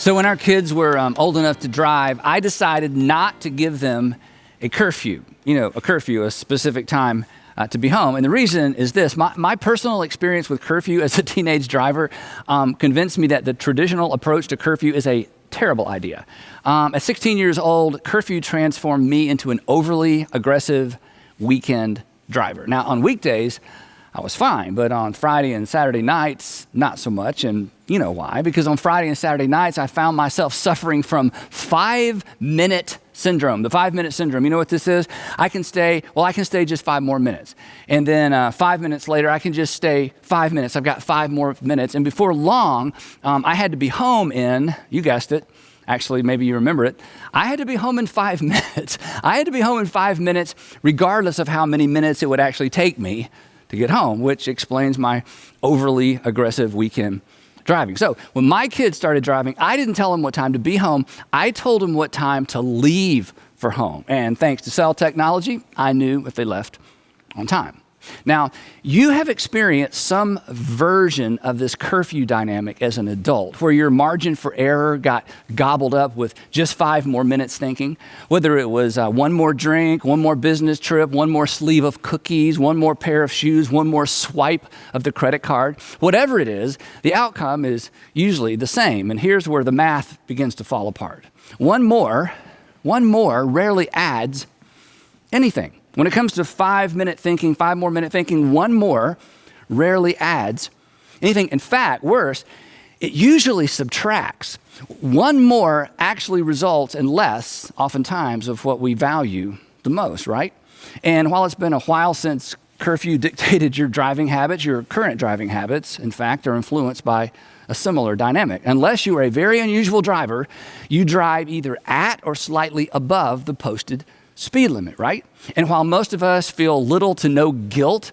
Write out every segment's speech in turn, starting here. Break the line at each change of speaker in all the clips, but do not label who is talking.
So when our kids were old enough to drive, I decided not to give them a curfew, a specific time to be home. And the reason is this: my personal experience with curfew as a teenage driver convinced me that the traditional approach to curfew is a terrible idea. At 16 years old, curfew transformed me into an overly aggressive weekend driver. Now, on weekdays, I was fine, but on Friday and Saturday nights, not so much. And you know why? Because on Friday and Saturday nights, I found myself suffering from 5-minute syndrome. The 5-minute syndrome, you know what this is? I can stay just 5 more minutes. And then 5 minutes later, I can just stay 5 minutes. I've got 5 more minutes. And before long, I had to be home in, you guessed it, actually, maybe you remember it. I had to be home in 5 minutes. I had to be home in 5 minutes, regardless of how many minutes it would actually take me to get home, which explains my overly aggressive weekend driving. So when my kids started driving, I didn't tell them what time to be home. I told them what time to leave for home. And thanks to cell technology, I knew if they left on time. Now, you have experienced some version of this curfew dynamic as an adult, where your margin for error got gobbled up with just 5 more minutes thinking, whether it was one more drink, one more business trip, one more sleeve of cookies, one more pair of shoes, one more swipe of the credit card. Whatever it is, the outcome is usually the same. And here's where the math begins to fall apart. One more rarely adds anything. When it comes to 5 more minute thinking, one more rarely adds anything. In fact, worse, it usually subtracts. One more actually results in less, oftentimes, of what we value the most, right? And while it's been a while since curfew dictated your driving habits, your current driving habits, in fact, are influenced by a similar dynamic. Unless you are a very unusual driver, you drive either at or slightly above the posted speed limit, right? And while most of us feel little to no guilt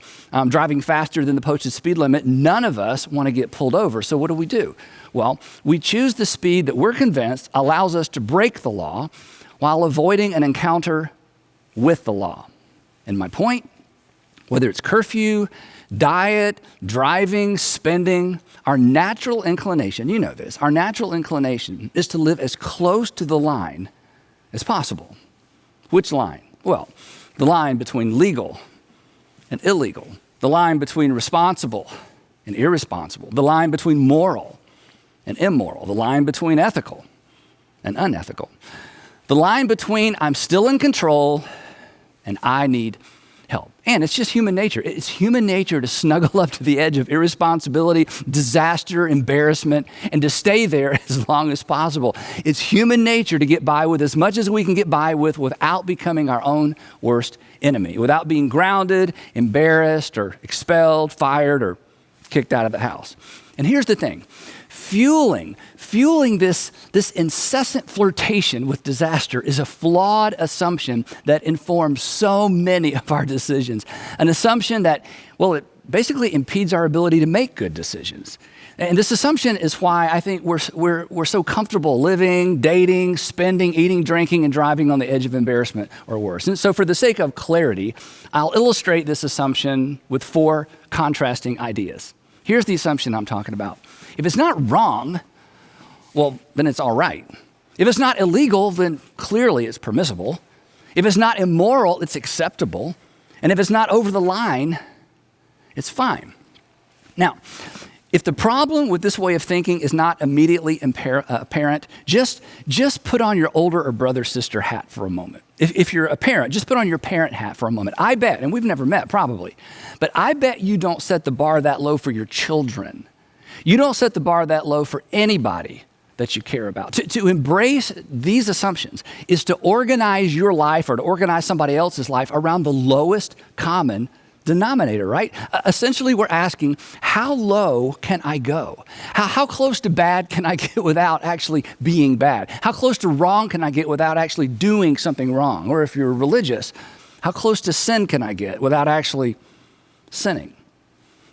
driving faster than the posted speed limit, none of us want to get pulled over. So what do? Well, we choose the speed that we're convinced allows us to break the law while avoiding an encounter with the law. And my point, whether it's curfew, diet, driving, spending, our natural inclination, you know this, our natural inclination is to live as close to the line as possible. Which line? Well, the line between legal and illegal, the line between responsible and irresponsible, the line between moral and immoral, the line between ethical and unethical, the line between I'm still in control and I need help. And it's just human nature. It's human nature to snuggle up to the edge of irresponsibility, disaster, embarrassment, and to stay there as long as possible. It's human nature to get by with as much as we can get by with without becoming our own worst enemy, without being grounded, embarrassed, or expelled, fired, or kicked out of the house. And here's the thing. Fueling this incessant flirtation with disaster is a flawed assumption that informs so many of our decisions. An assumption that, it basically impedes our ability to make good decisions. And this assumption is why I think we're so comfortable living, dating, spending, eating, drinking, and driving on the edge of embarrassment or worse. And so for the sake of clarity, I'll illustrate this assumption with 4 contrasting ideas. Here's the assumption I'm talking about. If it's not wrong, then it's all right. If it's not illegal, then clearly it's permissible. If it's not immoral, it's acceptable. And if it's not over the line, it's fine. Now, if the problem with this way of thinking is not immediately apparent, just put on your older or brother, sister hat for a moment. If you're a parent, just put on your parent hat for a moment. I bet, and we've never met probably, but I bet you don't set the bar that low for your children. You don't set the bar that low for anybody that you care about. To embrace these assumptions is to organize your life or to organize somebody else's life around the lowest common denominator, right? Essentially, we're asking, how low can I go? How close to bad can I get without actually being bad? How close to wrong can I get without actually doing something wrong? Or if you're religious, how close to sin can I get without actually sinning?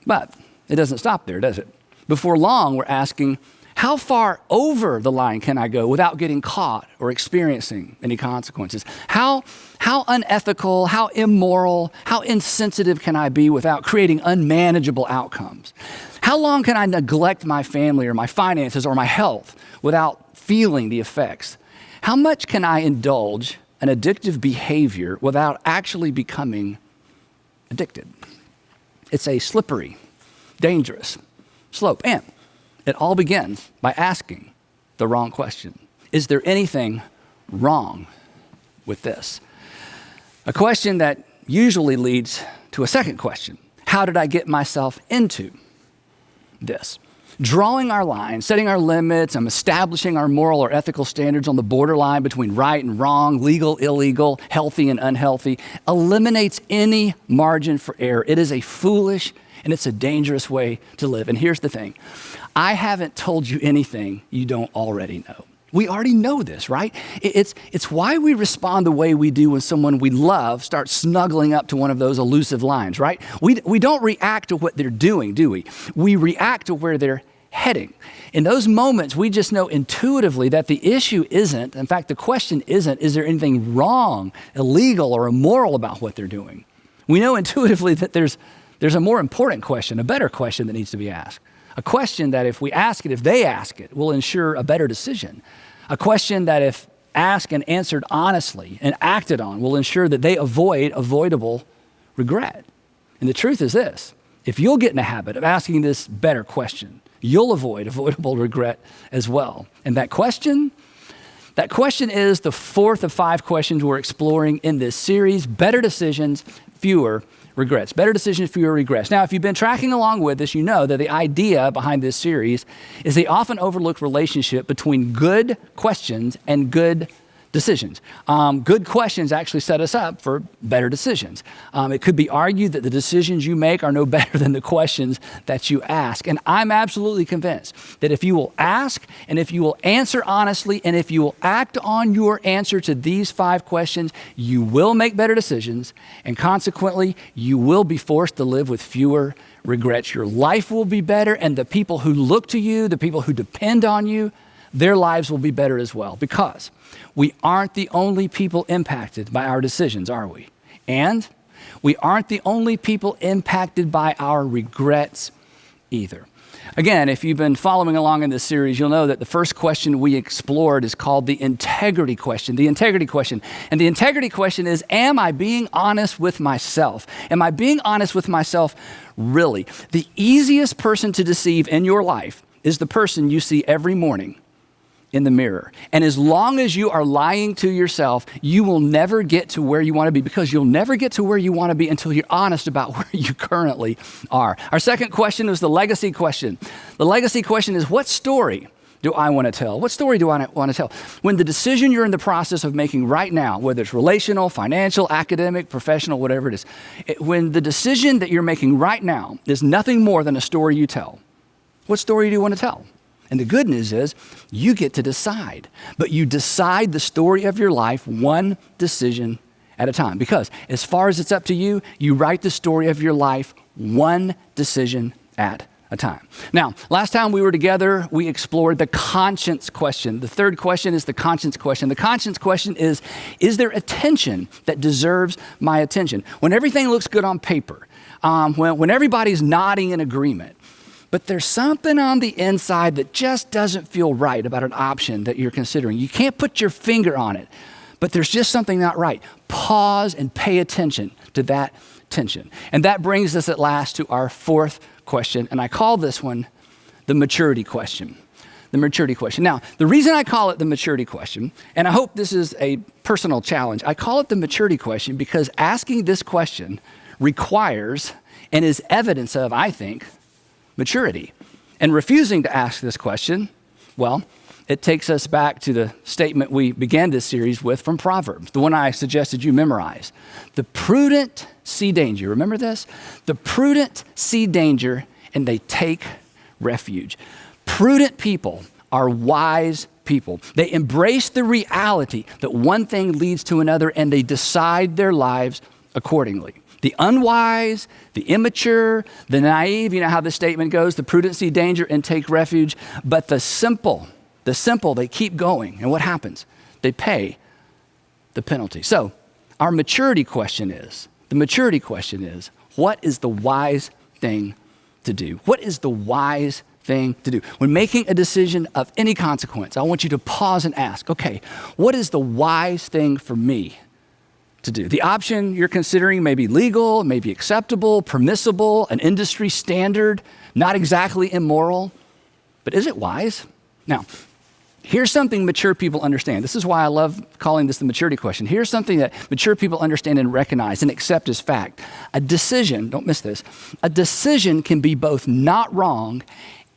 But it doesn't stop there, does it? Before long, we're asking, how far over the line can I go without getting caught or experiencing any consequences? How unethical, how immoral, how insensitive can I be without creating unmanageable outcomes? How long can I neglect my family or my finances or my health without feeling the effects? How much can I indulge an addictive behavior without actually becoming addicted? It's a slippery, dangerous slope. And it all begins by asking the wrong question. Is there anything wrong with this? A question that usually leads to a second question. How did I get myself into this? Drawing our line, setting our limits, and establishing our moral or ethical standards on the borderline between right and wrong, legal, illegal, healthy and unhealthy, eliminates any margin for error. It is a foolish and it's a dangerous way to live. And here's the thing. I haven't told you anything you don't already know. We already know this, right? It's why we respond the way we do when someone we love starts snuggling up to one of those elusive lines, right? We don't react to what they're doing, do we? We react to where they're heading. In those moments, we just know intuitively that the issue isn't, in fact, the question isn't, is there anything wrong, illegal, or immoral about what they're doing? We know intuitively that there's a more important question, a better question that needs to be asked. A question that if we ask it, if they ask it, will ensure a better decision. A question that if asked and answered honestly and acted on will ensure that they avoid avoidable regret. And the truth is this, if you'll get in the habit of asking this better question, you'll avoid avoidable regret as well. And that question is the fourth of 5 questions we're exploring in this series, Better Decisions, Fewer Regrets. Better decisions, fewer regrets. Now, if you've been tracking along with us, you know that the idea behind this series is the often overlooked relationship between good questions and good decisions. Good questions actually set us up for better decisions. It could be argued that the decisions you make are no better than the questions that you ask. And I'm absolutely convinced that if you will ask and if you will answer honestly and if you will act on your answer to these 5 questions, you will make better decisions and consequently you will be forced to live with fewer regrets. Your life will be better and the people who look to you, the people who depend on you, their lives will be better as well because we aren't the only people impacted by our decisions, are we? And we aren't the only people impacted by our regrets either. Again, if you've been following along in this series, you'll know that the first question we explored is called the integrity question. The integrity question. And the integrity question is, am I being honest with myself? Am I being honest with myself really? The easiest person to deceive in your life is the person you see every morning in the mirror. And as long as you are lying to yourself, you will never get to where you want to be because you'll never get to where you want to be until you're honest about where you currently are. Our second question is the legacy question. The legacy question is, what story do I want to tell? What story do I want to tell? When the decision you're in the process of making right now, whether it's relational, financial, academic, professional, whatever it is, when the decision that you're making right now is nothing more than a story you tell, what story do you want to tell? And the good news is you get to decide, but you decide the story of your life one decision at a time. Because as far as it's up to you, you write the story of your life one decision at a time. Now, last time we were together, we explored the conscience question. The third question is the conscience question. The conscience question is there attention that deserves my attention? When everything looks good on paper, when everybody's nodding in agreement, but there's something on the inside that just doesn't feel right about an option that you're considering. You can't put your finger on it, but there's just something not right. Pause and pay attention to that tension. And that brings us at last to our fourth question, and I call this one the maturity question. The maturity question. Now, the reason I call it the maturity question, and I hope this is a personal challenge, I call it the maturity question because asking this question requires and is evidence of, I think, maturity. And refusing to ask this question, well, it takes us back to the statement we began this series with from Proverbs, the one I suggested you memorize. The prudent see danger. Remember this? The prudent see danger and they take refuge. Prudent people are wise people. They embrace the reality that one thing leads to another and they decide their lives accordingly. The unwise, the immature, the naive, you know how the statement goes, the prudent see danger and take refuge. But the simple, they keep going. And what happens? They pay the penalty. So our maturity question is, what is the wise thing to do? What is the wise thing to do? When making a decision of any consequence, I want you to pause and ask, okay, what is the wise thing for me to do? The option you're considering may be legal, may be acceptable, permissible, an industry standard, not exactly immoral, but is it wise? Now, here's something mature people understand. This is why I love calling this the maturity question. Here's something that mature people understand and recognize and accept as fact. A decision, don't miss this, a decision can be both not wrong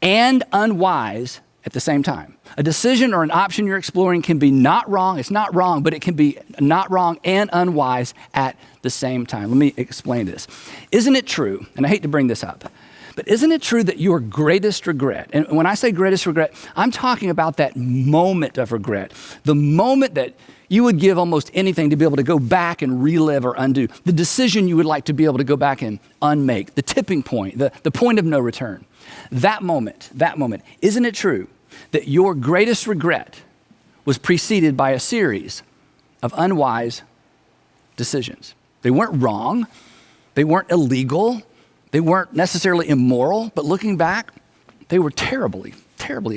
and unwise at the same time. A decision or an option you're exploring can be not wrong, it's not wrong, but it can be not wrong and unwise at the same time. Let me explain this. Isn't it true, and I hate to bring this up, but isn't it true that your greatest regret, and when I say greatest regret, I'm talking about that moment of regret, the moment that you would give almost anything to be able to go back and relive or undo, the decision you would like to be able to go back and unmake, the tipping point, the point of no return. That moment, isn't it true that your greatest regret was preceded by a series of unwise decisions? They weren't wrong, they weren't illegal, they weren't necessarily immoral, but looking back, they were terribly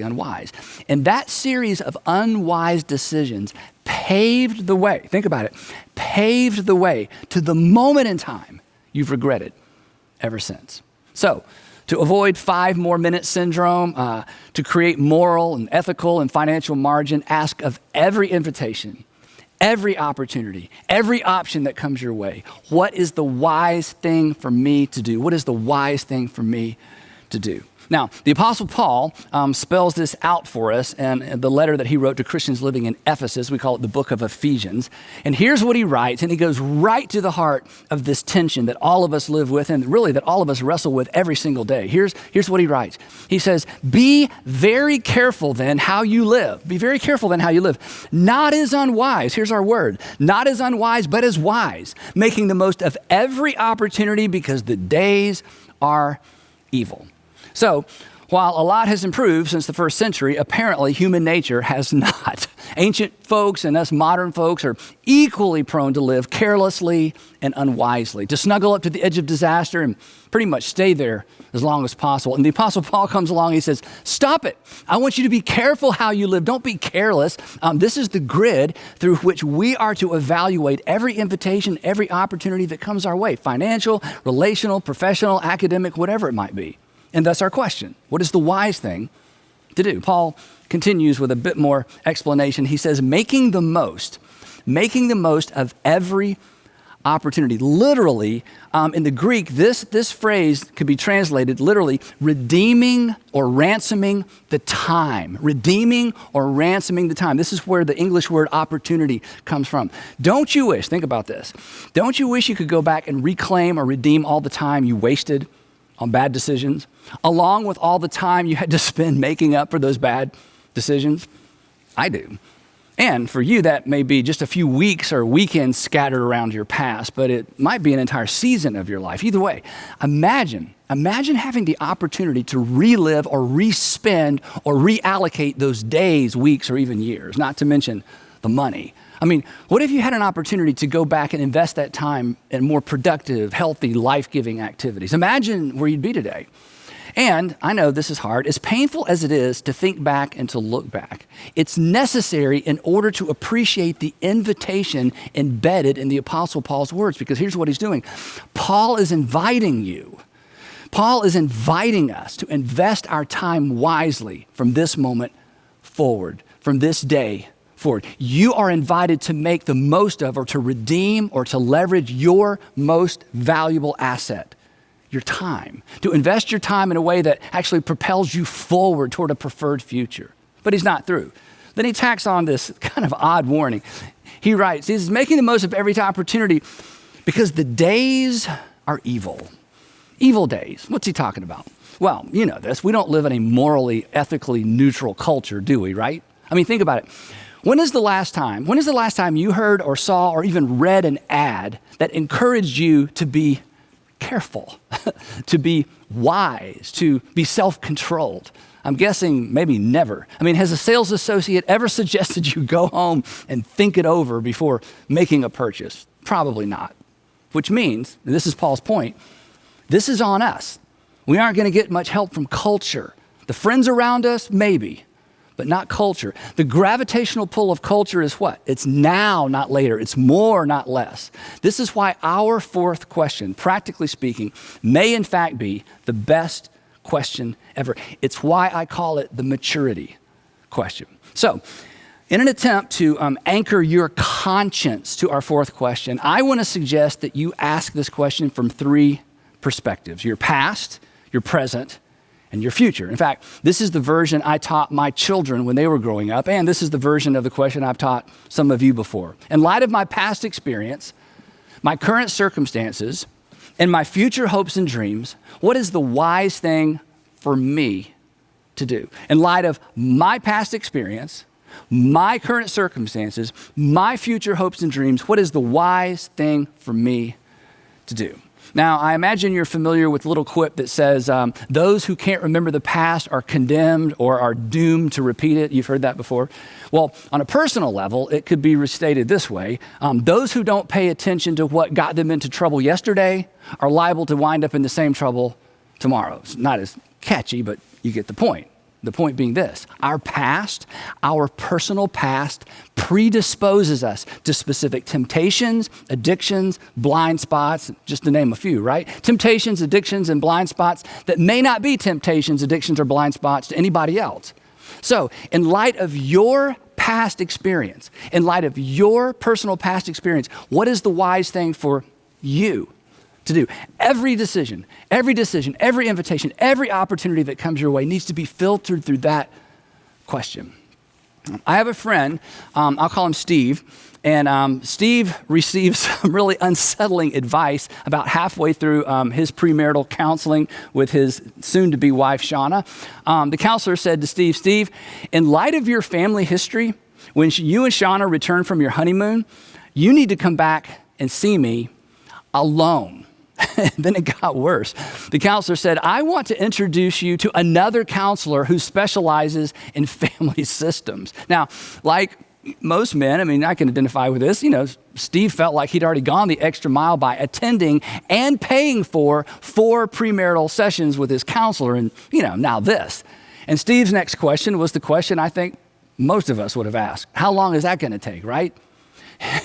unwise. And that series of unwise decisions paved the way, think about it, paved the way to the moment in time you've regretted ever since. So, to avoid 5 more minute syndrome, to create moral and ethical and financial margin, ask of every invitation, every opportunity, every option that comes your way, what is the wise thing for me to do? What is the wise thing for me to do? Now, the Apostle Paul spells this out for us in the letter that he wrote to Christians living in Ephesus. We call it the book of Ephesians. And here's what he writes, and he goes right to the heart of this tension that all of us live with and really that all of us wrestle with every single day. Here's what he writes. He says, be very careful then how you live. Be very careful then how you live. Not as unwise, here's our word, not as unwise, but as wise, making the most of every opportunity because the days are evil. So, while a lot has improved since the first century, apparently human nature has not. Ancient folks and us modern folks are equally prone to live carelessly and unwisely, to snuggle up to the edge of disaster and pretty much stay there as long as possible. And the Apostle Paul comes along and he says, stop it. I want you to be careful how you live. Don't be careless. This is the grid through which we are to evaluate every invitation, every opportunity that comes our way, financial, relational, professional, academic, whatever it might be. And thus our question, what is the wise thing to do? Paul continues with a bit more explanation. He says, making the most of every opportunity. Literally, in the Greek, this phrase could be translated literally redeeming or ransoming the time. Redeeming or ransoming the time. This is where the English word opportunity comes from. Don't you wish, think about this, don't you wish you could go back and reclaim or redeem all the time you wasted on bad decisions, along with all the time you had to spend making up for those bad decisions? I do. And for you, that may be just a few weeks or weekends scattered around your past, but it might be an entire season of your life. Either way, imagine having the opportunity to relive or re-spend or reallocate those days, weeks, or even years, not to mention the money. I mean, what if you had an opportunity to go back and invest that time in more productive, healthy, life-giving activities? Imagine where you'd be today. And I know this is hard. As painful as it is to think back and to look back, it's necessary in order to appreciate the invitation embedded in the Apostle Paul's words, because here's what he's doing. Paul is inviting us to invest our time wisely from this moment forward, from this day forward. You are invited to make the most of or to redeem or to leverage your most valuable asset, your time, to invest your time in a way that actually propels you forward toward a preferred future. But he's not through. Then he tacks on this kind of odd warning. He writes, he's making the most of every opportunity because the days are evil. Evil days. What's he talking about? Well, you know this. We don't live in a morally, ethically neutral culture, do we, right? I mean, think about it. When is the last time you heard or saw or even read an ad that encouraged you to be careful, to be wise, to be self-controlled? I'm guessing maybe never. I mean, has a sales associate ever suggested you go home and think it over before making a purchase? Probably not. Which means, and this is Paul's point, this is on us. We aren't going to get much help from culture. The friends around us, maybe, but not culture. The gravitational pull of culture is what? It's now, not later. It's more, not less. This is why our fourth question, practically speaking, may in fact be the best question ever. It's why I call it the maturity question. So, in an attempt to anchor your conscience to our fourth question, I want to suggest that you ask this question from three perspectives: your past, your present, and your future. In fact, this is the version I taught my children when they were growing up, and this is the version of the question I've taught some of you before. In light of my past experience, my current circumstances, and my future hopes and dreams, what is the wise thing for me to do? In light of my past experience, my current circumstances, my future hopes and dreams, what is the wise thing for me to do? Now, I imagine you're familiar with the little quip that says, those who can't remember the past are condemned or are doomed to repeat it. You've heard that before. Well, on a personal level, it could be restated this way. Those who don't pay attention to what got them into trouble yesterday are liable to wind up in the same trouble tomorrow. It's not as catchy, but you get the point. The point being this: our past, our personal past, predisposes us to specific temptations, addictions, blind spots, just to name a few, right? Temptations, addictions, and blind spots that may not be temptations, addictions, or blind spots to anybody else. So, in light of your past experience, in light of your personal past experience, what is the wise thing for you to do? Every decision, every invitation, every opportunity that comes your way needs to be filtered through that question. I have a friend, I'll call him Steve, and Steve received some really unsettling advice about halfway through his premarital counseling with his soon-to-be wife, Shauna. The counselor said to Steve, "Steve, in light of your family history, when you and Shauna return from your honeymoon, you need to come back and see me alone." Then it got worse. The counselor said, "I want to introduce you to another counselor who specializes in family systems." Now, like most men, I mean, I can identify with this. Steve felt like he'd already gone the extra mile by attending and paying for 4 premarital sessions with his counselor. And, now this. And Steve's next question was the question I think most of us would have asked. How long is that going to take, right?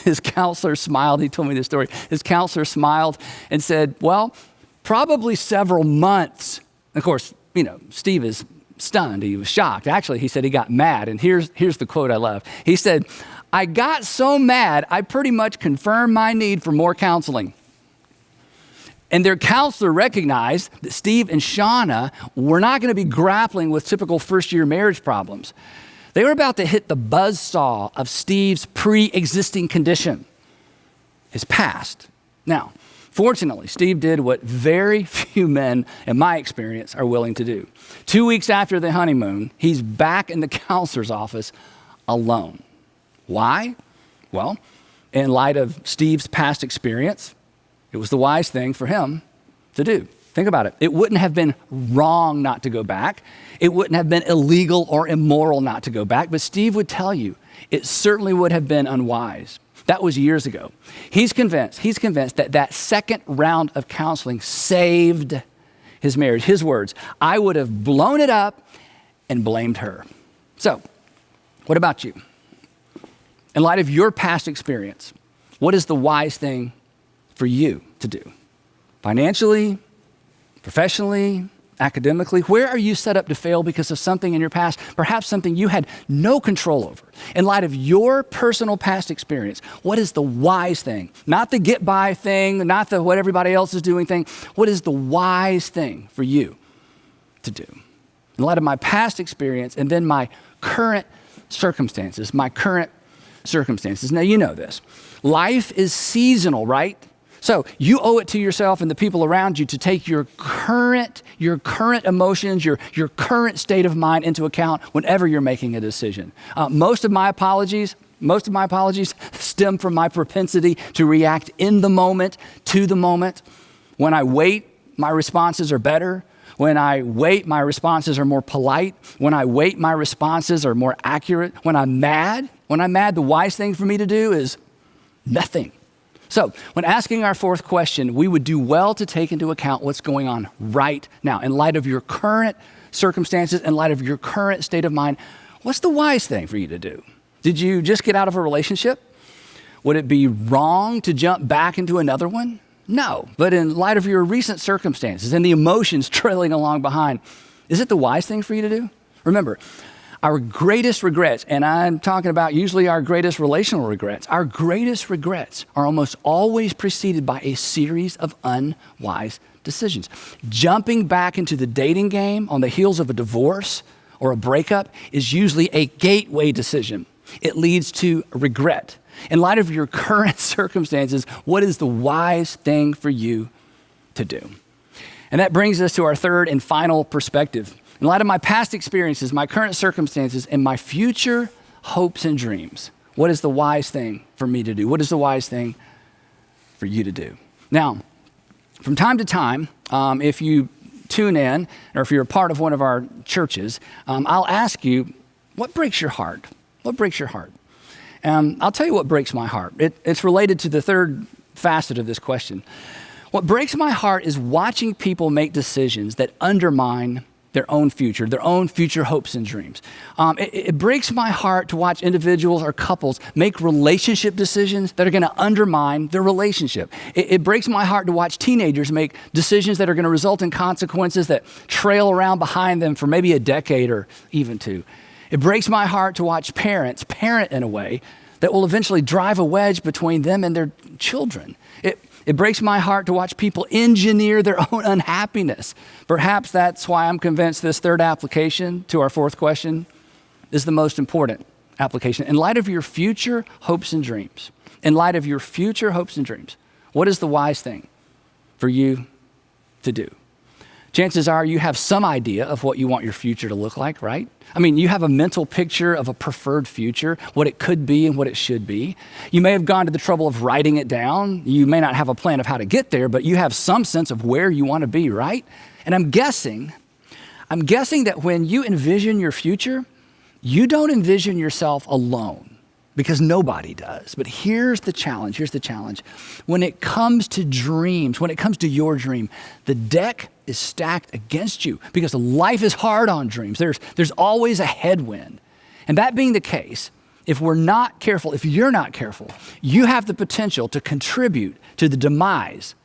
His counselor smiled. He told me this story. His counselor smiled and said, "Well, probably several months." Of course, Steve is stunned. He was shocked. Actually, he said he got mad. And here's the quote I love. He said, "I got so mad, I pretty much confirmed my need for more counseling." And their counselor recognized that Steve and Shauna were not going to be grappling with typical first-year marriage problems. They were about to hit the buzzsaw of Steve's pre-existing condition, his past. Now, fortunately, Steve did what very few men, in my experience, are willing to do. 2 weeks after the honeymoon, he's back in the counselor's office alone. Why? Well, in light of Steve's past experience, it was the wise thing for him to do. Think about it. It wouldn't have been wrong not to go back. It wouldn't have been illegal or immoral not to go back. But Steve would tell you, it certainly would have been unwise. That was years ago. He's convinced that second round of counseling saved his marriage. His words, "I would have blown it up and blamed her." So, what about you? In light of your past experience, what is the wise thing for you to do? Financially, professionally, academically, where are you set up to fail because of something in your past, perhaps something you had no control over? In light of your personal past experience, what is the wise thing? Not the get by thing, not the what everybody else is doing thing. What is the wise thing for you to do? In light of my past experience and then my current circumstances. Now, you know this. Life is seasonal, right? So you owe it to yourself and the people around you to take your current emotions, your current state of mind into account whenever you're making a decision. Most of my apologies stem from my propensity to react in the moment, to the moment. When I wait, my responses are better. When I wait, my responses are more polite. When I wait, my responses are more accurate. When I'm mad, the wise thing for me to do is nothing. So when asking our fourth question, we would do well to take into account what's going on right now. In light of your current circumstances, in light of your current state of mind, what's the wise thing for you to do? Did you just get out of a relationship? Would it be wrong to jump back into another one? No. But in light of your recent circumstances and the emotions trailing along behind, is it the wise thing for you to do? Remember, our greatest regrets, and I'm talking about usually our greatest relational regrets, our greatest regrets are almost always preceded by a series of unwise decisions. Jumping back into the dating game on the heels of a divorce or a breakup is usually a gateway decision. It leads to regret. In light of your current circumstances, what is the wise thing for you to do? And that brings us to our third and final perspective. In light of my past experiences, my current circumstances, and my future hopes and dreams, what is the wise thing for me to do? What is the wise thing for you to do? Now, from time to time, if you tune in, or if you're a part of one of our churches, I'll ask you, what breaks your heart? What breaks your heart? I'll tell you what breaks my heart. It's related to the third facet of this question. What breaks my heart is watching people make decisions that undermine their own future hopes and dreams. It breaks my heart to watch individuals or couples make relationship decisions that are going to undermine their relationship. It breaks my heart to watch teenagers make decisions that are going to result in consequences that trail around behind them for maybe a decade or even two. It breaks my heart to watch parents parent in a way that will eventually drive a wedge between them and their children. It breaks my heart to watch people engineer their own unhappiness. Perhaps that's why I'm convinced this third application to our fourth question is the most important application. In light of your future hopes and dreams, what is the wise thing for you to do? Chances are you have some idea of what you want your future to look like, right? I mean, you have a mental picture of a preferred future, what it could be and what it should be. You may have gone to the trouble of writing it down. You may not have a plan of how to get there, but you have some sense of where you want to be, right? And I'm guessing that when you envision your future, you don't envision yourself alone, because nobody does. But here's the challenge. When it comes to dreams, when it comes to your dream, the deck is stacked against you because life is hard on dreams. There's always a headwind. And that being the case, if you're not careful, you have the potential to contribute to the demise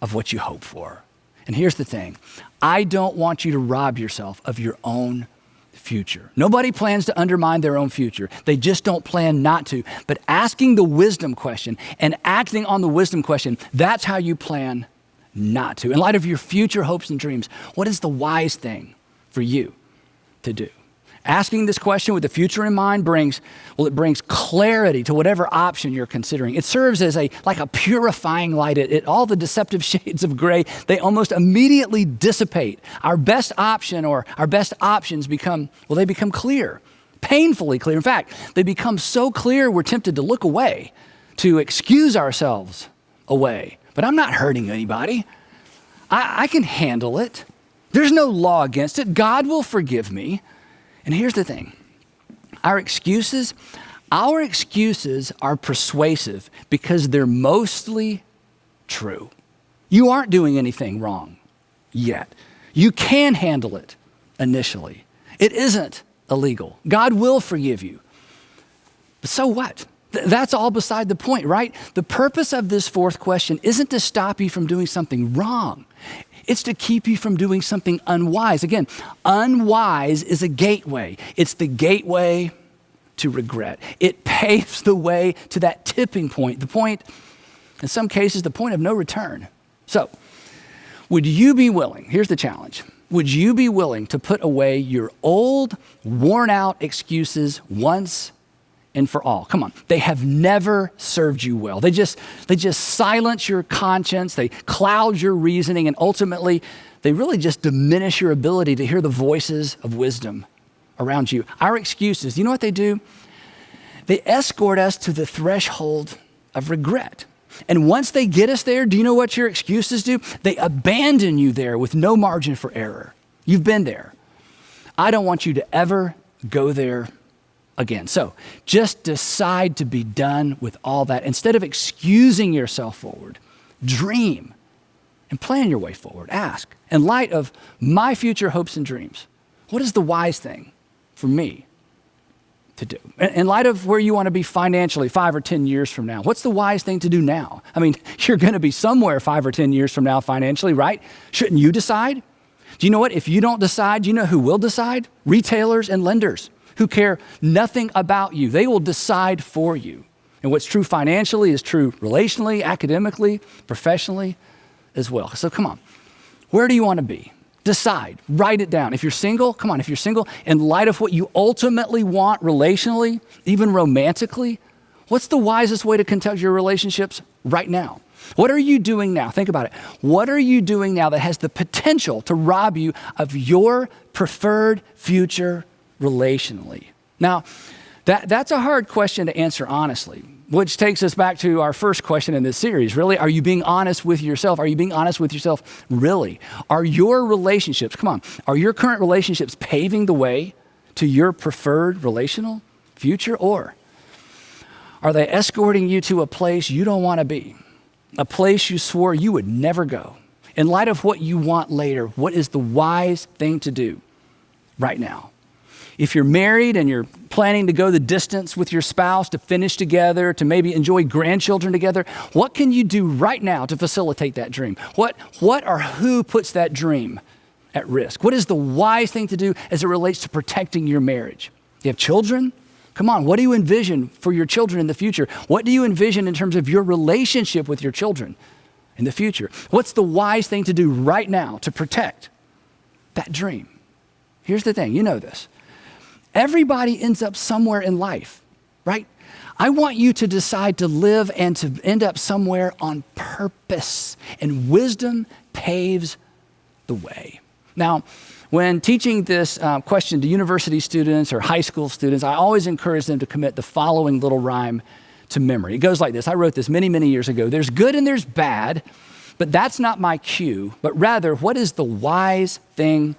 of what you hope for. And here's the thing. I don't want you to rob yourself of your own future. Nobody plans to undermine their own future. They just don't plan not to. But asking the wisdom question and acting on the wisdom question, that's how you plan not to. In light of your future hopes and dreams, what is the wise thing for you to do? Asking this question with the future in mind brings clarity to whatever option you're considering. It serves as like a purifying light. All the deceptive shades of gray, they almost immediately dissipate. Our best option or our best options become clear, painfully clear. In fact, they become so clear we're tempted to look away, to excuse ourselves away. But I'm not hurting anybody. I can handle it. There's no law against it. God will forgive me. And here's the thing. Our excuses are persuasive because they're mostly true. You aren't doing anything wrong yet. You can handle it initially. It isn't illegal. God will forgive you. But so what? That's all beside the point, right? The purpose of this fourth question isn't to stop you from doing something wrong. It's to keep you from doing something unwise. Again, unwise is a gateway. It's the gateway to regret. It paves the way to that tipping point, in some cases, the point of no return. So, would you be willing, here's the challenge, would you be willing to put away your old, worn out excuses once and for all? Come on. They have never served you well. They just silence your conscience. They cloud your reasoning. And ultimately, they really just diminish your ability to hear the voices of wisdom around you. Our excuses, you know what they do? They escort us to the threshold of regret. And once they get us there, do you know what your excuses do? They abandon you there with no margin for error. You've been there. I don't want you to ever go there again. So just decide to be done with all that. Instead of excusing yourself forward, dream and plan your way forward. Ask, in light of my future hopes and dreams, what is the wise thing for me to do? In light of where you want to be financially 5 or 10 years from now, what's the wise thing to do now? I mean, you're going to be somewhere 5 or 10 years from now financially, right? Shouldn't you decide? Do you know what? If you don't decide, you know who will decide? Retailers and lenders who care nothing about you. They will decide for you. And what's true financially is true relationally, academically, professionally as well. So come on, where do you want to be? Decide, write it down. If you're single, come on, if you're single, in light of what you ultimately want relationally, even romantically, what's the wisest way to conduct your relationships right now? What are you doing now? Think about it. What are you doing now that has the potential to rob you of your preferred future relationally? Now, that's a hard question to answer honestly, which takes us back to our first question in this series. Really, are you being honest with yourself? Are you being honest with yourself? Really? Are your relationships, come on, are your current relationships paving the way to your preferred relational future? Or are they escorting you to a place you don't want to be? A place you swore you would never go. In light of what you want later, what is the wise thing to do right now? If you're married and you're planning to go the distance with your spouse, to finish together, to maybe enjoy grandchildren together, what can you do right now to facilitate that dream? What or who puts that dream at risk? What is the wise thing to do as it relates to protecting your marriage? You have children? Come on, what do you envision for your children in the future? What do you envision in terms of your relationship with your children in the future? What's the wise thing to do right now to protect that dream? Here's the thing, you know this. Everybody ends up somewhere in life, right? I want you to decide to live and to end up somewhere on purpose, and wisdom paves the way. Now, when teaching this question to university students or high school students, I always encourage them to commit the following little rhyme to memory. It goes like this. I wrote this many, many years ago. There's good and there's bad, but that's not my cue, but rather, what is the wise thing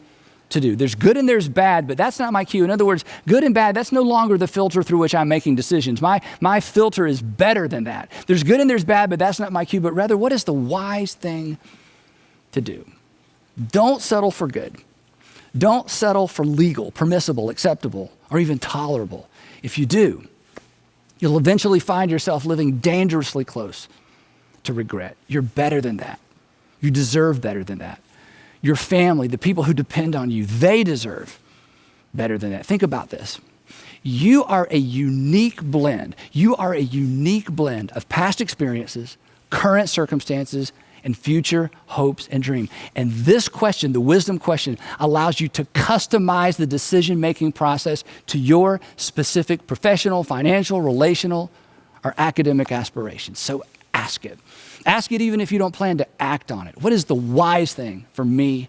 to do? There's good and there's bad, but that's not my cue. In other words, good and bad, that's no longer the filter through which I'm making decisions. My filter is better than that. There's good and there's bad, but that's not my cue, but rather, what is the wise thing to do? Don't settle for good. Don't settle for legal, permissible, acceptable, or even tolerable. If you do, you'll eventually find yourself living dangerously close to regret. You're better than that. You deserve better than that. Your family, the people who depend on you, they deserve better than that. Think about this. You are a unique blend. You are a unique blend of past experiences, current circumstances, and future hopes and dreams. And this question, the wisdom question, allows you to customize the decision-making process to your specific professional, financial, relational, or academic aspirations. So ask it. Ask it even if you don't plan to act on it. What is the wise thing for me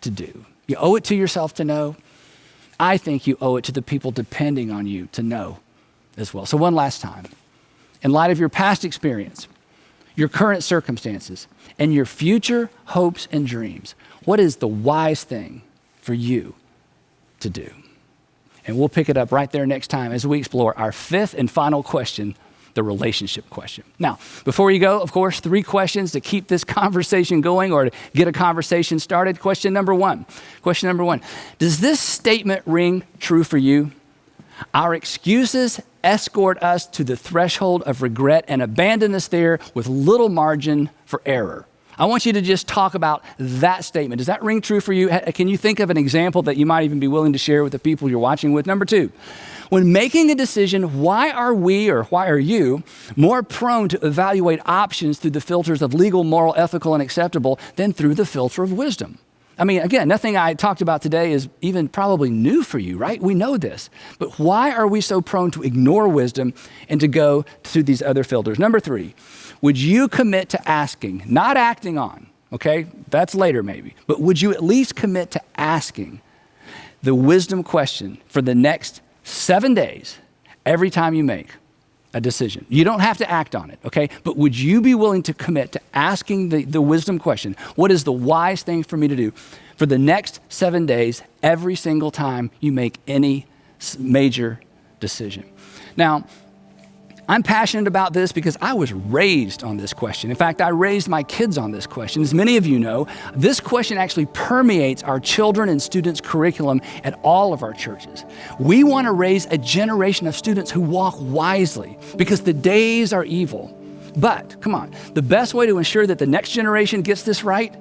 to do? You owe it to yourself to know. I think you owe it to the people depending on you to know as well. So one last time. In light of your past experience, your current circumstances, and your future hopes and dreams, what is the wise thing for you to do? And we'll pick it up right there next time as we explore our fifth and final question, the relationship question. Now, before you go, of course, 3 questions to keep this conversation going or to get a conversation started. Question number one. Does this statement ring true for you? Our excuses escort us to the threshold of regret and abandon us there with little margin for error. I want you to just talk about that statement. Does that ring true for you? Can you think of an example that you might even be willing to share with the people you're watching with? Number 2, when making a decision, why are we or why are you more prone to evaluate options through the filters of legal, moral, ethical, and acceptable than through the filter of wisdom? I mean, again, nothing I talked about today is even probably new for you, right? We know this. But why are we so prone to ignore wisdom and to go to these other filters? Number 3, would you commit to asking, not acting on, okay? That's later maybe. But would you at least commit to asking the wisdom question for the next 7 days every time you make a decision? You don't have to act on it, okay? But would you be willing to commit to asking the wisdom question, what is the wise thing for me to do for the next 7 days every single time you make any major decision. Now, I'm passionate about this because I was raised on this question. In fact, I raised my kids on this question. As many of you know, this question actually permeates our children and students' curriculum at all of our churches. We want to raise a generation of students who walk wisely because the days are evil. But, come on, the best way to ensure that the next generation gets this right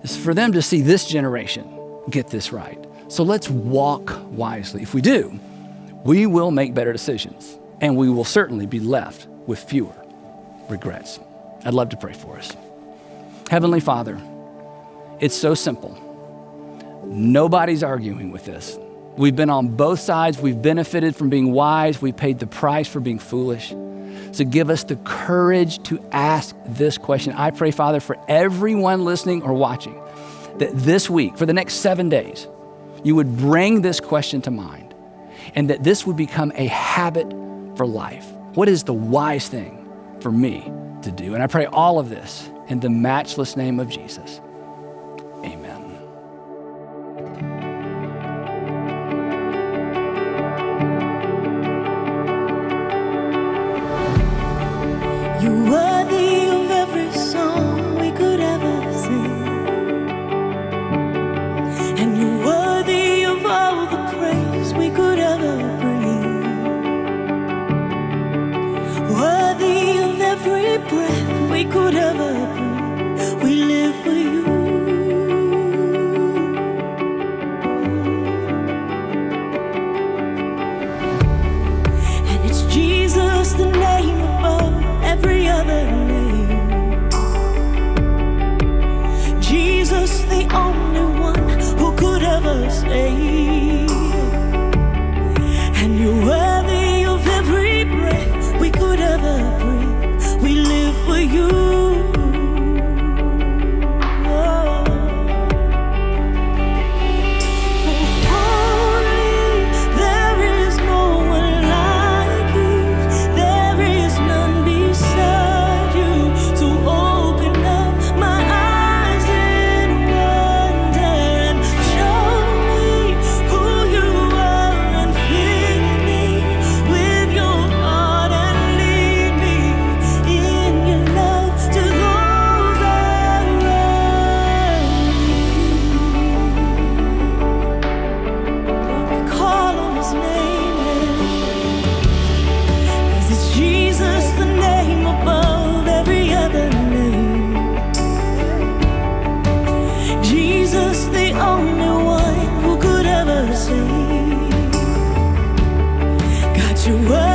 is for them to see this generation get this right. So let's walk wisely. If we do, we will make better decisions. And we will certainly be left with fewer regrets. I'd love to pray for us. Heavenly Father, it's so simple. Nobody's arguing with this. We've been on both sides. We've benefited from being wise. We've paid the price for being foolish. So give us the courage to ask this question. I pray, Father, for everyone listening or watching, that this week, for the next 7 days, you would bring this question to mind and that this would become a habit for life. What is the wise thing for me to do? And I pray all of this in the matchless name of Jesus. Amen.
You're worthy of every song we could ever sing, and you're worthy of all the praise we could ever bring. Worthy of every breath we could ever breathe. We live for you. And it's Jesus, the name above every other name. Jesus, the only one who could ever save. And you're worthy of every breath we could ever breathe. We live for you. You were